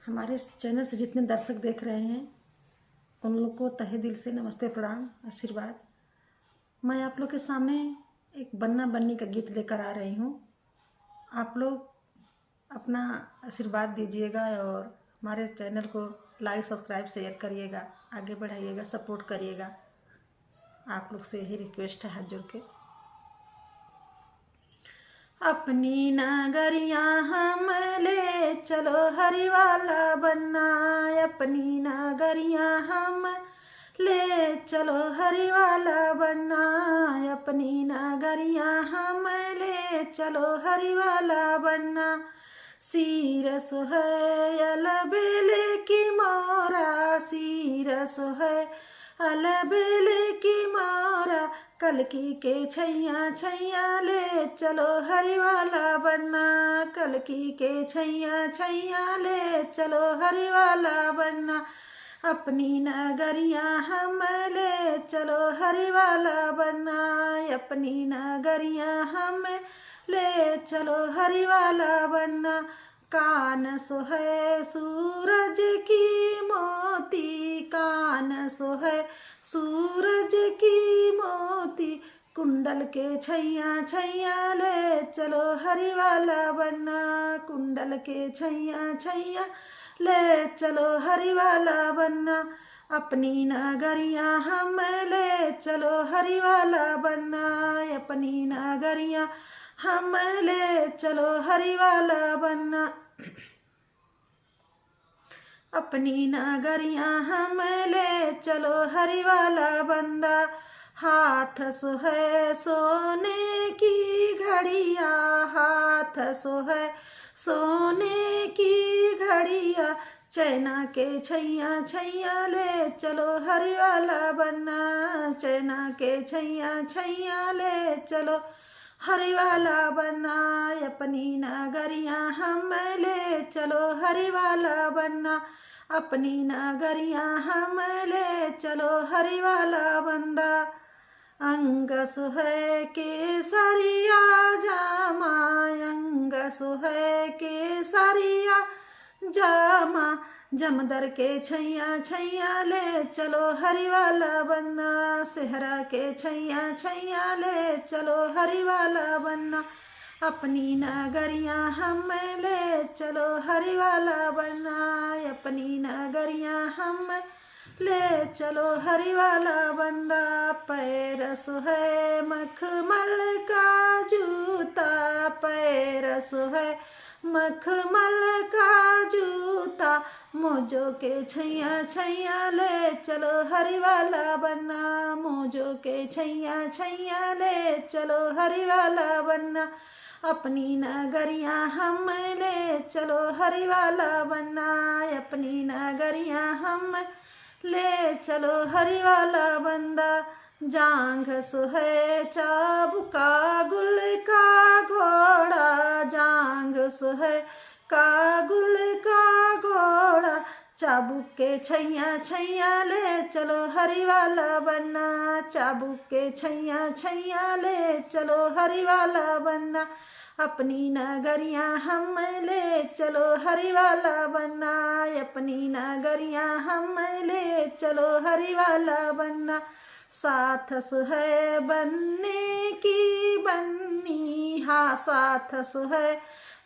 हमारे इस चैनल से जितने दर्शक देख रहे हैं उन लोग को तहे दिल से नमस्ते, प्रणाम, आशीर्वाद। मैं आप लोग के सामने एक बन्ना बन्नी का गीत लेकर आ रही हूँ। आप लोग अपना आशीर्वाद दीजिएगा और हमारे चैनल को लाइक, सब्सक्राइब, शेयर करिएगा, आगे बढ़ाइएगा, सपोर्ट करिएगा। आप लोग से यही रिक्वेस्ट है हाथ जोड़ के। अपनी नगरिया हम ले चलो हरिवाला बन्ना, अपनी नगरिया हम ले चलो हरिवाला बन्ना, अपनी नगरिया हम ले चलो हरिवाला बन्ना। सिर सोहै अलबेले की मोरा, सिर सोहै अलबेले की मोरा, कलकी के छैया छैया ले चलो हरिवाला बन्ना, कलकी के छैया छैया ले चलो हरिवाला बन्ना। अपनी नगरिया हम ले चलो हरिवाला बन्ना, अपनी नगरिया हम ले चलो हरिवाला बन्ना। कान सोहै सूरज की मोती, कान सोहै सूरज की मोती, कुंडल के छैया छैया ले चलो हरिवाला बन्ना, कुंडल के छैया छैया ले चलो हरिवाला बन्ना। अपनी नगरिया हम ले चलो हरिवाला बन्ना, अपनी नगरिया हम ले चलो हरिवाला बन्ना। अपनी नगरिया हम ले चलो हरिवाला बंदा। हाथ सोहै सोने की घड़िया, हाथ सोहै सोने की घड़िया, चैना के छैया छैया ले चलो हरिवाला बन्ना, चैना के छैया छैया ले चलो हरिवाला बन्ना। अपनी नगरिया हम ले चलो हरिवाला बन्ना, अपनी नगरिया हम ले चलो हरिवाला बंदा। अंग सोहै केसरिया जामा, अंग सोहै केसरिया जामा, जमदर के छैया छैया ले चलो हरिवाला बन्ना, सेहरा के छैया छैया ले चलो हरिवाला बन्ना। अपनी नगरिया हम ले चलो हरिवाला बन्ना, अपनी नगरिया हम ले चलो हरिवाला बंदा। पैर सोहै मखमल का जूता, पैर सोहै मखमल का जूता, मोजो के छैया छैया ले चलो हरिवाला बन्ना, मोजो के छैया छैया ले चलो हरिवाला बन्ना। अपनी नगरिया हम ले चलो हरिवाला बन्ना, अपनी नगरिया हम ले चलो हरिवाला बंदा। जांघ सोहै चाबुका गुल का घोड़ा, जांघ सोहै कागुल का घोड़ा, चाबुक के छैया छैया ले चलो हरिवाला बन्ना, चाबुक के छैया छैया ले चलो हरिवाला बन्ना। अपनी नगरिया हम ले चलो हरिवाला बन्ना, अपनी नगरिया हम ले चलो हरिवाला बन्ना। साथ सोहै बनने की बन्नी, हाँ साथ सोहै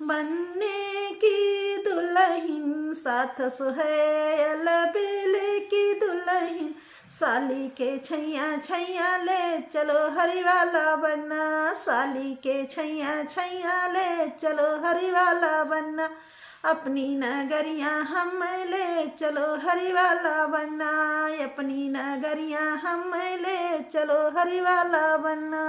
बनने की दुल्हन, साथ सोहै अलबेले की दुल्हन, साली के छैया छैया ले चलो हरिवाला बन्ना, साली के छैया छैया ले चलो हरिवाला बन्ना। अपनी नगरिया हम ले चलो हरिवाला बन्ना, अपनी नगरिया हम ले चलो हरिवाला बन्ना।